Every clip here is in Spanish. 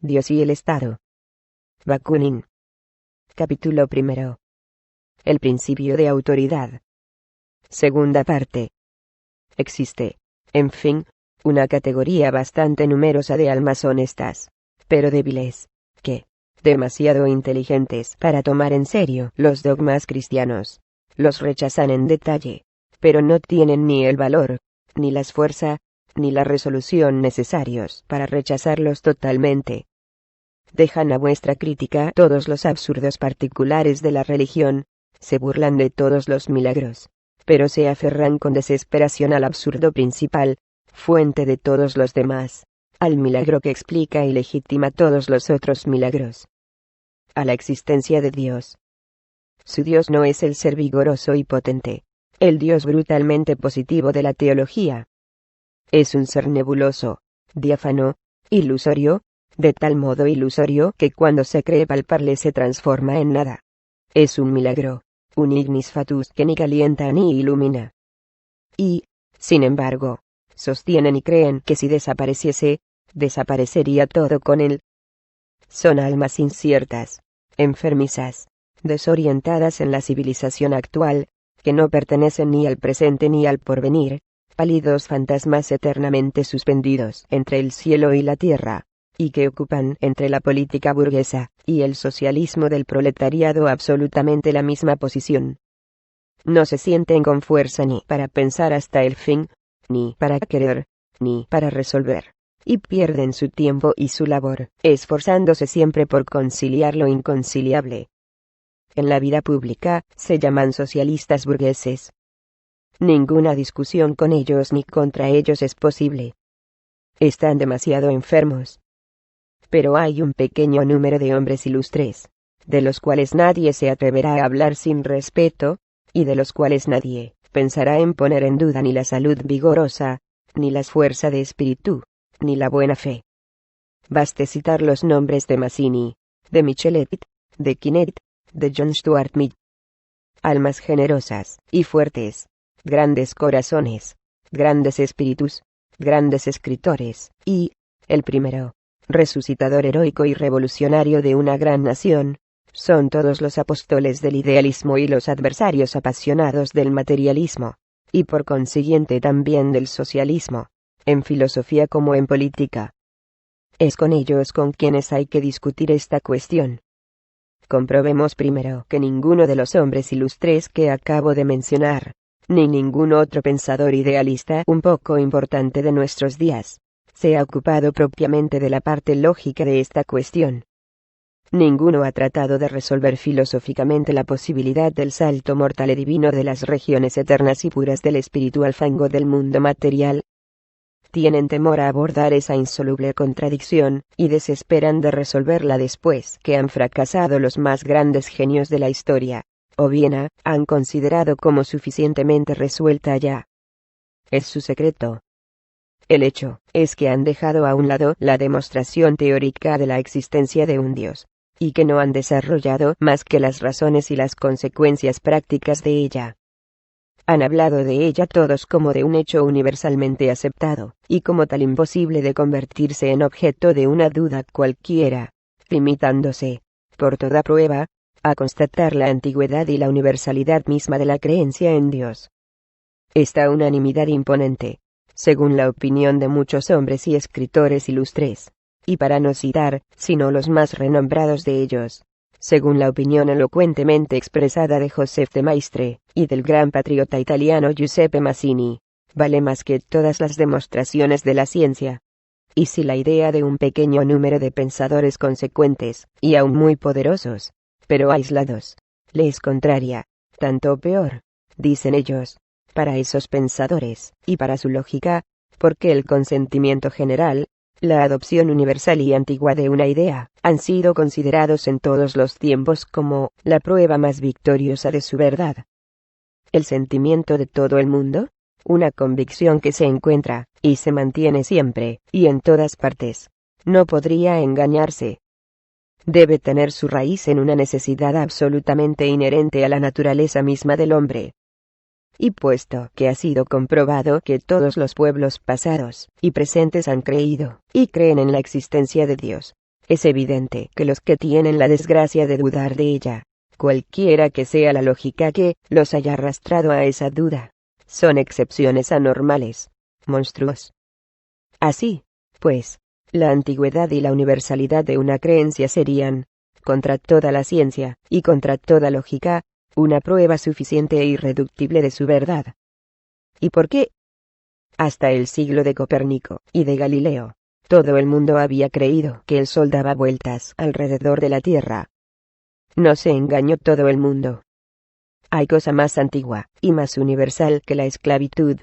Dios y el Estado. Bakunin. Capítulo 1. El principio de autoridad. Segunda parte. Existe, en fin, una categoría bastante numerosa de almas honestas, pero débiles, que, demasiado inteligentes para tomar en serio los dogmas cristianos, los rechazan en detalle, pero no tienen ni el valor, ni la fuerza, ni la resolución necesarios para rechazarlos totalmente. Dejan a vuestra crítica todos los absurdos particulares de la religión, se burlan de todos los milagros, pero se aferran con desesperación al absurdo principal, fuente de todos los demás, al milagro que explica y legitima todos los otros milagros, a la existencia de Dios. Su Dios no es el ser vigoroso y potente, el Dios brutalmente positivo de la teología. Es un ser nebuloso, diáfano, ilusorio, de tal modo ilusorio que cuando se cree palpable se transforma en nada. Es un milagro, un ignis fatuus que ni calienta ni ilumina. Y, sin embargo, sostienen y creen que si desapareciese, desaparecería todo con él. Son almas inciertas, enfermizas, desorientadas en la civilización actual, que no pertenecen ni al presente ni al porvenir, pálidos fantasmas eternamente suspendidos entre el cielo y la tierra, y que ocupan entre la política burguesa y el socialismo del proletariado absolutamente la misma posición. No se sienten con fuerza ni para pensar hasta el fin, ni para querer, ni para resolver, y pierden su tiempo y su labor, esforzándose siempre por conciliar lo inconciliable. En la vida pública se llaman socialistas burgueses. Ninguna discusión con ellos ni contra ellos es posible. Están demasiado enfermos. Pero hay un pequeño número de hombres ilustres, de los cuales nadie se atreverá a hablar sin respeto, y de los cuales nadie pensará en poner en duda ni la salud vigorosa, ni la fuerza de espíritu, ni la buena fe. Baste citar los nombres de Mazzini, de Michelet, de Quinet, de John Stuart Mill. Almas generosas y fuertes, grandes corazones, grandes espíritus, grandes escritores, y, el primero, resucitador heroico y revolucionario de una gran nación, son todos los apóstoles del idealismo y los adversarios apasionados del materialismo, y por consiguiente también del socialismo, en filosofía como en política. Es con ellos con quienes hay que discutir esta cuestión. Comprobemos primero que ninguno de los hombres ilustres que acabo de mencionar, ni ningún otro pensador idealista un poco importante de nuestros días, se ha ocupado propiamente de la parte lógica de esta cuestión. Ninguno ha tratado de resolver filosóficamente la posibilidad del salto mortal y divino de las regiones eternas y puras del espíritu al fango del mundo material. Tienen temor a abordar esa insoluble contradicción, y desesperan de resolverla después que han fracasado los más grandes genios de la historia, o bien han considerado como suficientemente resuelta ya. Es su secreto. El hecho es que han dejado a un lado la demostración teórica de la existencia de un Dios, y que no han desarrollado más que las razones y las consecuencias prácticas de ella. Han hablado de ella todos como de un hecho universalmente aceptado, y como tal imposible de convertirse en objeto de una duda cualquiera, limitándose, por toda prueba, a constatar la antigüedad y la universalidad misma de la creencia en Dios. Esta unanimidad imponente, según la opinión de muchos hombres y escritores ilustres, y para no citar, sino los más renombrados de ellos, según la opinión elocuentemente expresada de Joseph de Maistre, y del gran patriota italiano Giuseppe Mazzini, vale más que todas las demostraciones de la ciencia. Y si la idea de un pequeño número de pensadores consecuentes, y aún muy poderosos, pero aislados, le es contraria, tanto peor, dicen ellos, para esos pensadores, y para su lógica, porque el consentimiento general, la adopción universal y antigua de una idea, han sido considerados en todos los tiempos como la prueba más victoriosa de su verdad. El sentimiento de todo el mundo, una convicción que se encuentra, y se mantiene siempre, y en todas partes, no podría engañarse. Debe tener su raíz en una necesidad absolutamente inherente a la naturaleza misma del hombre. Y puesto que ha sido comprobado que todos los pueblos pasados y presentes han creído, y creen en la existencia de Dios, Es evidente que los que tienen la desgracia de dudar de ella, cualquiera que sea la lógica que los haya arrastrado a esa duda, son excepciones anormales, monstruos. Así, pues, la antigüedad y la universalidad de una creencia serían, contra toda la ciencia, y contra toda lógica, una prueba suficiente e irreductible de su verdad. ¿Y por qué? Hasta el siglo de Copérnico y de Galileo, todo el mundo había creído que el Sol daba vueltas alrededor de la Tierra. No se engañó todo el mundo. Hay cosa más antigua y más universal que la esclavitud.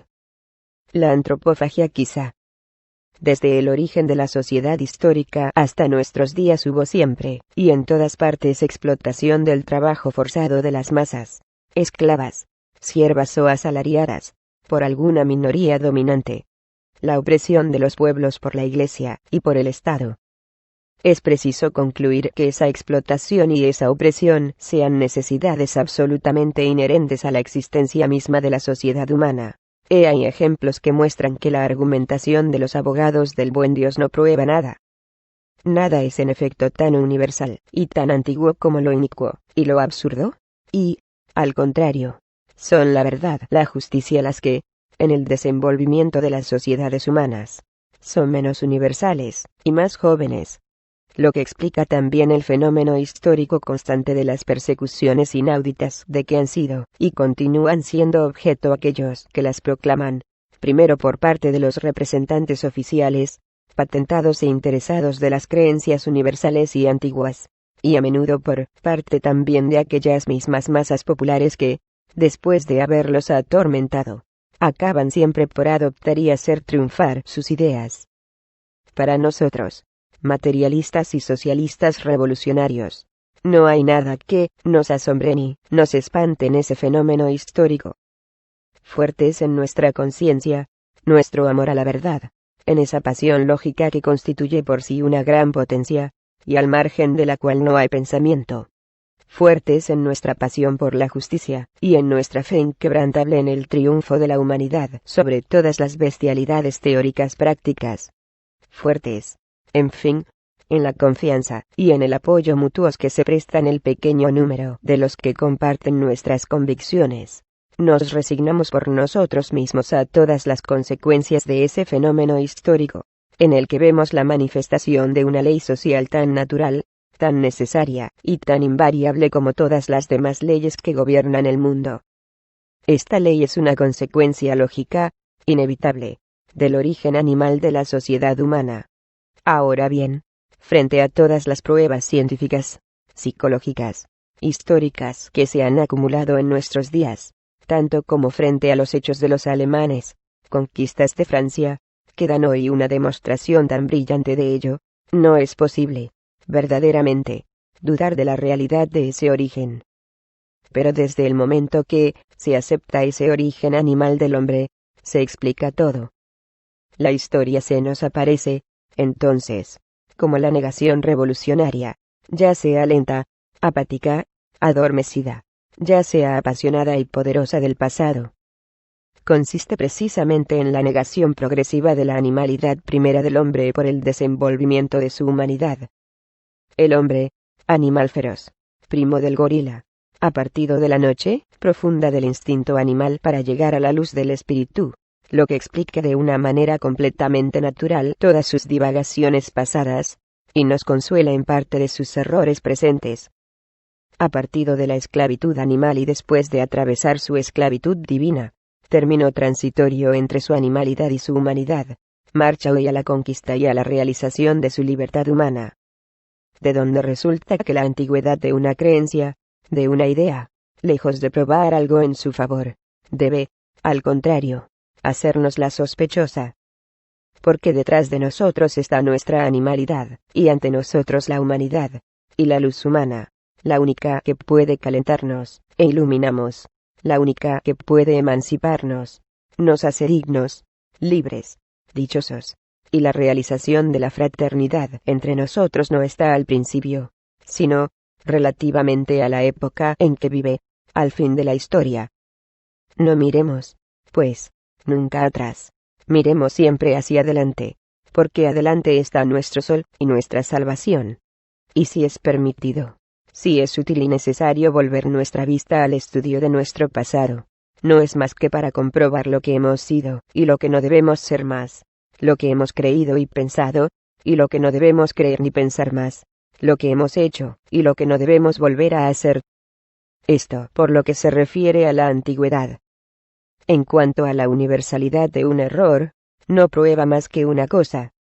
La antropofagia quizá. Desde el origen de la sociedad histórica hasta nuestros días hubo siempre, y en todas partes, explotación del trabajo forzado de las masas, esclavas, siervas o asalariadas, por alguna minoría dominante. La opresión de los pueblos por la Iglesia y por el Estado. Es preciso concluir que esa explotación y esa opresión sean necesidades absolutamente inherentes a la existencia misma de la sociedad humana. Hay ejemplos que muestran que la argumentación de los abogados del buen Dios no prueba nada. Nada es en efecto tan universal y tan antiguo como lo inicuo y lo absurdo, y, al contrario, son la verdad, la justicia las que, en el desenvolvimiento de las sociedades humanas, son menos universales y más jóvenes. Lo que explica también el fenómeno histórico constante de las persecuciones inauditas de que han sido y continúan siendo objeto aquellos que las proclaman, primero por parte de los representantes oficiales, patentados e interesados de las creencias universales y antiguas, y a menudo por parte también de aquellas mismas masas populares que, después de haberlos atormentado, acaban siempre por adoptar y hacer triunfar sus ideas. Para nosotros, materialistas y socialistas revolucionarios, no hay nada que nos asombre ni nos espante en ese fenómeno histórico. Fuertes en nuestra conciencia, nuestro amor a la verdad, en esa pasión lógica que constituye por sí una gran potencia, y al margen de la cual no hay pensamiento. Fuertes en nuestra pasión por la justicia, y en nuestra fe inquebrantable en el triunfo de la humanidad sobre todas las bestialidades teóricas prácticas. Fuertes, en fin, en la confianza y en el apoyo mutuos que se prestan el pequeño número de los que comparten nuestras convicciones. Nos resignamos por nosotros mismos a todas las consecuencias de ese fenómeno histórico, en el que vemos la manifestación de una ley social tan natural, tan necesaria y tan invariable como todas las demás leyes que gobiernan el mundo. Esta ley es una consecuencia lógica, inevitable, del origen animal de la sociedad humana. Ahora bien, frente a todas las pruebas científicas, psicológicas, históricas que se han acumulado en nuestros días, tanto como frente a los hechos de los alemanes, conquistas de Francia, que dan hoy una demostración tan brillante de ello, no es posible, verdaderamente, dudar de la realidad de ese origen. Pero desde el momento que se acepta ese origen animal del hombre, se explica todo. La historia se nos aparece, entonces, como la negación revolucionaria, ya sea lenta, apática, adormecida, ya sea apasionada y poderosa del pasado. Consiste precisamente en la negación progresiva de la animalidad primera del hombre por el desenvolvimiento de su humanidad. El hombre, animal feroz, primo del gorila, ha partido de la noche profunda del instinto animal para llegar a la luz del espíritu, lo que explica de una manera completamente natural todas sus divagaciones pasadas, y nos consuela en parte de sus errores presentes. Ha partido de la esclavitud animal y después de atravesar su esclavitud divina, término transitorio entre su animalidad y su humanidad, marcha hoy a la conquista y a la realización de su libertad humana. De donde resulta que la antigüedad de una creencia, de una idea, lejos de probar algo en su favor, debe, al contrario, hacérnosla sospechosa. Porque detrás de nosotros está nuestra animalidad, y ante nosotros la humanidad, y la luz humana, la única que puede calentarnos, e iluminamos, la única que puede emanciparnos, nos hace dignos, libres, dichosos, y la realización de la fraternidad entre nosotros no está al principio, sino, relativamente a la época en que vive, al fin de la historia. No miremos, pues, nunca atrás, miremos siempre hacia adelante, porque adelante está nuestro sol y nuestra salvación. Y si es permitido, si es útil y necesario volver nuestra vista al estudio de nuestro pasado, no es más que para comprobar lo que hemos sido y lo que no debemos ser más, lo que hemos creído y pensado, y lo que no debemos creer ni pensar más, lo que hemos hecho y lo que no debemos volver a hacer. Esto por lo que se refiere a la antigüedad. En cuanto a la universalidad de un error, no prueba más que una cosa: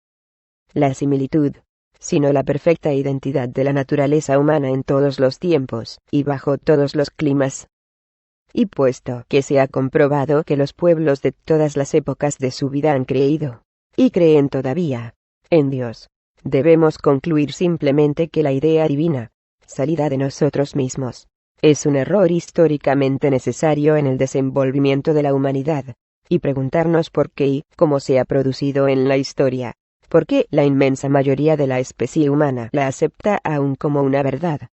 la similitud, sino la perfecta identidad de la naturaleza humana en todos los tiempos y bajo todos los climas. Y puesto que se ha comprobado que los pueblos de todas las épocas de su vida han creído, y creen todavía, en Dios, debemos concluir simplemente que la idea divina, salida de nosotros mismos, es un error históricamente necesario en el desenvolvimiento de la humanidad, y preguntarnos por qué y cómo se ha producido en la historia, por qué la inmensa mayoría de la especie humana la acepta aún como una verdad.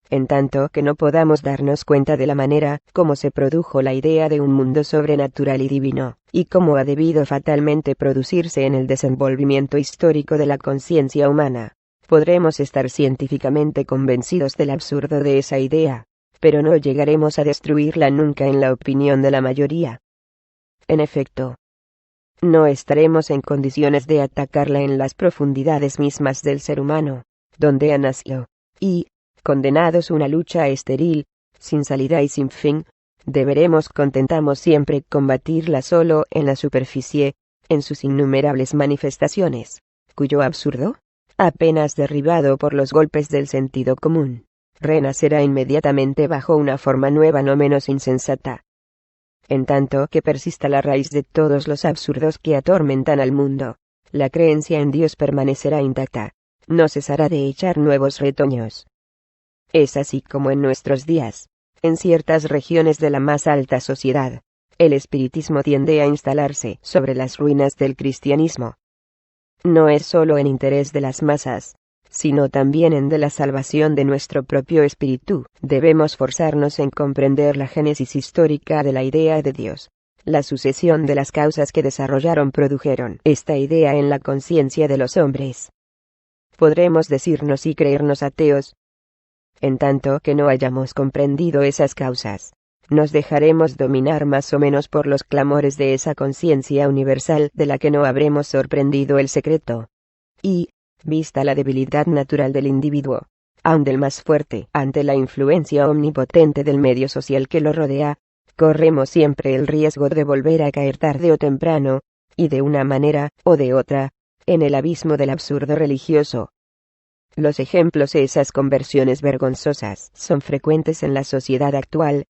En tanto que no podamos darnos cuenta de la manera como se produjo la idea de un mundo sobrenatural y divino, y cómo ha debido fatalmente producirse en el desenvolvimiento histórico de la conciencia humana, podremos estar científicamente convencidos del absurdo de esa idea, pero no llegaremos a destruirla nunca en la opinión de la mayoría. En efecto, no estaremos en condiciones de atacarla en las profundidades mismas del ser humano, donde ha nacido, y, condenados a una lucha estéril, sin salida y sin fin, contentamos siempre combatirla solo en la superficie, en sus innumerables manifestaciones, cuyo absurdo, apenas derribado por los golpes del sentido común, renacerá inmediatamente bajo una forma nueva no menos insensata. En tanto que persista la raíz de todos los absurdos que atormentan al mundo, la creencia en Dios permanecerá intacta, no cesará de echar nuevos retoños. Es así como en nuestros días, en ciertas regiones de la más alta sociedad, el espiritismo tiende a instalarse sobre las ruinas del cristianismo. No es solo en interés de las masas, sino también en de la salvación de nuestro propio espíritu, debemos forzarnos en comprender la génesis histórica de la idea de Dios, la sucesión de las causas que produjeron esta idea en la conciencia de los hombres. Podremos decirnos y creernos ateos. En tanto que no hayamos comprendido esas causas, nos dejaremos dominar más o menos por los clamores de esa conciencia universal de la que no habremos sorprendido el secreto. Y, vista la debilidad natural del individuo, aun del más fuerte, ante la influencia omnipotente del medio social que lo rodea, corremos siempre el riesgo de volver a caer tarde o temprano, y de una manera o de otra, en el abismo del absurdo religioso. Los ejemplos de esas conversiones vergonzosas son frecuentes en la sociedad actual.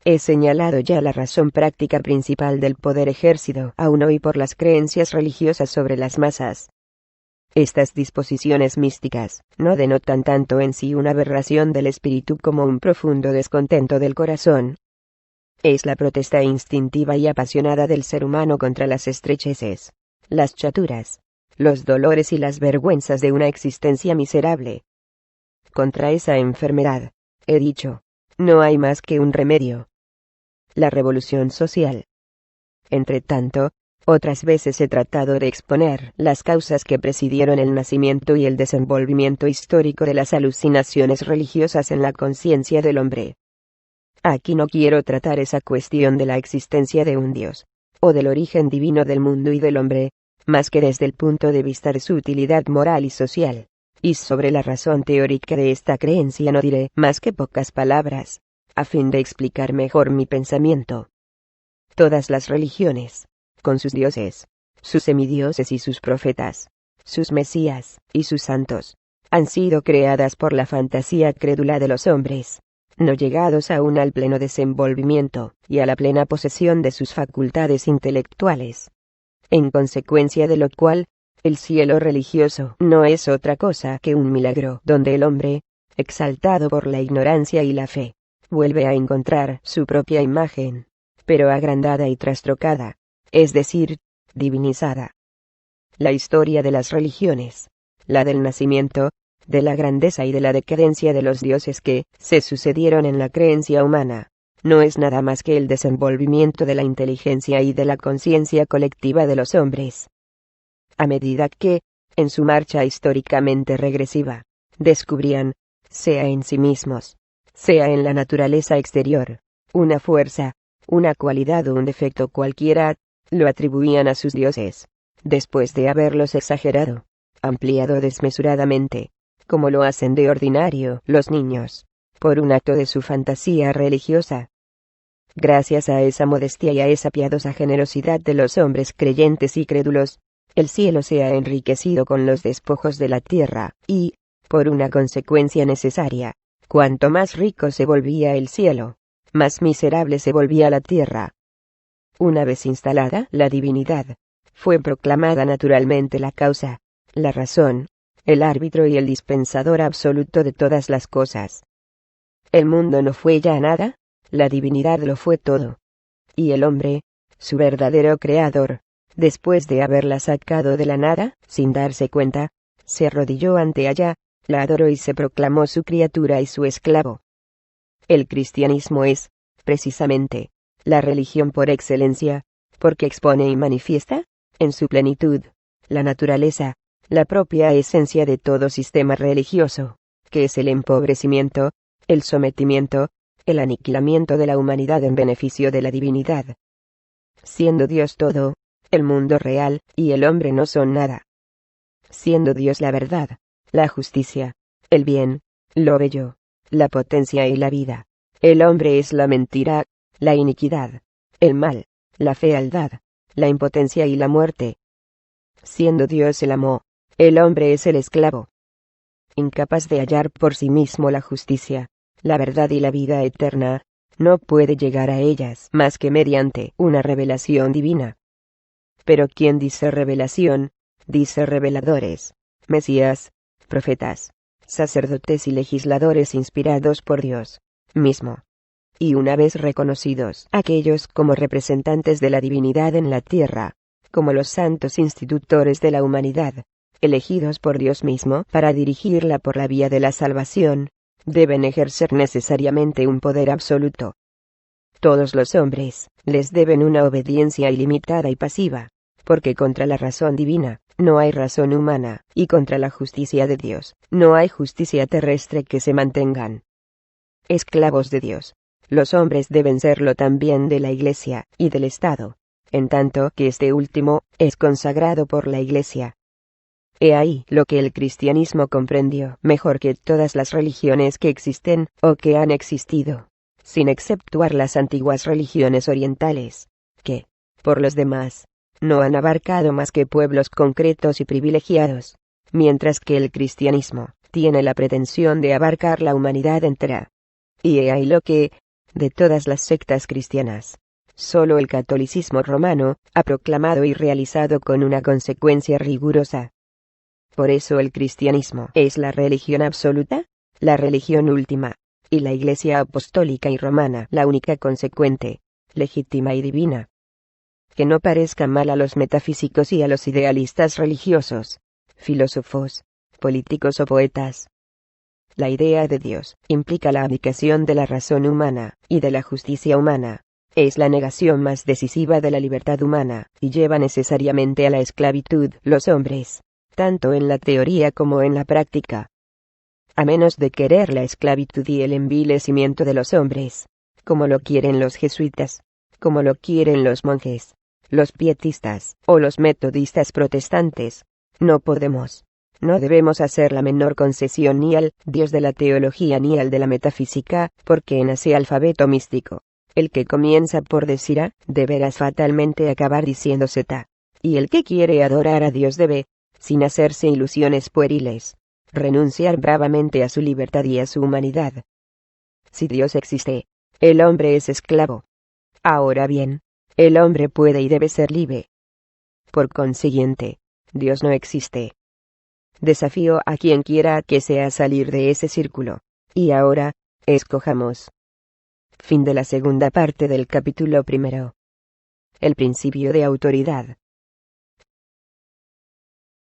He señalado ya la razón práctica principal del poder ejercido aún hoy por las creencias religiosas sobre las masas. Estas disposiciones místicas no denotan tanto en sí una aberración del espíritu como un profundo descontento del corazón. Es la protesta instintiva y apasionada del ser humano contra las estrecheces, las chaturas, los dolores y las vergüenzas de una existencia miserable. Contra esa enfermedad, he dicho, no hay más que un remedio: la revolución social. Entre tanto, otras veces he tratado de exponer las causas que presidieron el nacimiento y el desenvolvimiento histórico de las alucinaciones religiosas en la conciencia del hombre. Aquí no quiero tratar esa cuestión de la existencia de un Dios, o del origen divino del mundo y del hombre, más que desde el punto de vista de su utilidad moral y social, y sobre la razón teórica de esta creencia no diré más que pocas palabras, a fin de explicar mejor mi pensamiento. Todas las religiones, con sus dioses, sus semidioses y sus profetas, sus mesías y sus santos, han sido creadas por la fantasía crédula de los hombres, no llegados aún al pleno desenvolvimiento y a la plena posesión de sus facultades intelectuales. En consecuencia de lo cual, el cielo religioso no es otra cosa que un milagro donde el hombre, exaltado por la ignorancia y la fe, vuelve a encontrar su propia imagen, pero agrandada y trastrocada, es decir, divinizada. La historia de las religiones, la del nacimiento, de la grandeza y de la decadencia de los dioses que se sucedieron en la creencia humana, no es nada más que el desenvolvimiento de la inteligencia y de la conciencia colectiva de los hombres. a medida que, en su marcha históricamente regresiva, descubrían, sea en sí mismos, sea en la naturaleza exterior, una fuerza, una cualidad o un defecto cualquiera, lo atribuían a sus dioses, después de haberlos exagerado, ampliado desmesuradamente, como lo hacen de ordinario los niños, por un acto de su fantasía religiosa. Gracias a esa modestia y a esa piadosa generosidad de los hombres creyentes y crédulos, el cielo se ha enriquecido con los despojos de la tierra, y, por una consecuencia necesaria, cuanto más rico se volvía el cielo, más miserable se volvía la tierra. Una vez instalada la divinidad, fue proclamada naturalmente la causa, la razón, el árbitro y el dispensador absoluto de todas las cosas. El mundo no fue ya nada, la divinidad lo fue todo. Y el hombre, su verdadero creador, después de haberla sacado de la nada, sin darse cuenta, se arrodilló ante ella, la adoró y se proclamó su criatura y su esclavo. El cristianismo es, precisamente, la religión por excelencia, porque expone y manifiesta, en su plenitud, la naturaleza, la propia esencia de todo sistema religioso, que es el empobrecimiento, el sometimiento, el aniquilamiento de la humanidad en beneficio de la divinidad. Siendo Dios todo, el mundo real y el hombre no son nada. Siendo Dios la verdad, la justicia, el bien, lo bello, la potencia y la vida, el hombre es la mentira, la iniquidad, el mal, la fealdad, la impotencia y la muerte. Siendo Dios el amo, el hombre es el esclavo. Incapaz de hallar por sí mismo la justicia, la verdad y la vida eterna, no puede llegar a ellas más que mediante una revelación divina. Pero quien dice revelación, dice reveladores, mesías, profetas, sacerdotes y legisladores inspirados por Dios mismo. Y una vez reconocidos aquellos como representantes de la divinidad en la tierra, como los santos institutores de la humanidad, elegidos por Dios mismo para dirigirla por la vía de la salvación, deben ejercer necesariamente un poder absoluto. Todos los hombres les deben una obediencia ilimitada y pasiva, porque contra la razón divina no hay razón humana, y contra la justicia de Dios no hay justicia terrestre que se mantengan. Esclavos de Dios, los hombres deben serlo también de la Iglesia y del Estado, en tanto que este último es consagrado por la Iglesia. He ahí lo que el cristianismo comprendió mejor que todas las religiones que existen o que han existido, sin exceptuar las antiguas religiones orientales, que, por los demás, no han abarcado más que pueblos concretos y privilegiados, mientras que el cristianismo tiene la pretensión de abarcar la humanidad entera. Y he ahí lo que, de todas las sectas cristianas, solo el catolicismo romano ha proclamado y realizado con una consecuencia rigurosa. Por eso el cristianismo es la religión absoluta, la religión última, y la Iglesia apostólica y romana la única consecuente, legítima y divina. Que no parezca mal a los metafísicos y a los idealistas religiosos, filósofos, políticos o poetas. La idea de Dios implica la abdicación de la razón humana y de la justicia humana, es la negación más decisiva de la libertad humana, y lleva necesariamente a la esclavitud los hombres, tanto en la teoría como en la práctica. A menos de querer la esclavitud y el envilecimiento de los hombres, como lo quieren los jesuitas, como lo quieren los monjes, los pietistas o los metodistas protestantes, no podemos, no debemos hacer la menor concesión ni al Dios de la teología ni al de la metafísica, porque en ese alfabeto místico, el que comienza por decir A, deberás fatalmente acabar diciendo Z, y el que quiere adorar a Dios debe, sin hacerse ilusiones pueriles, renunciar bravamente a su libertad y a su humanidad. Si Dios existe, el hombre es esclavo. Ahora bien, el hombre puede y debe ser libre. Por consiguiente, Dios no existe. Desafío a quien quiera que sea salir de ese círculo. Y ahora, escojamos. Fin de la segunda parte del capítulo 1. El principio de autoridad.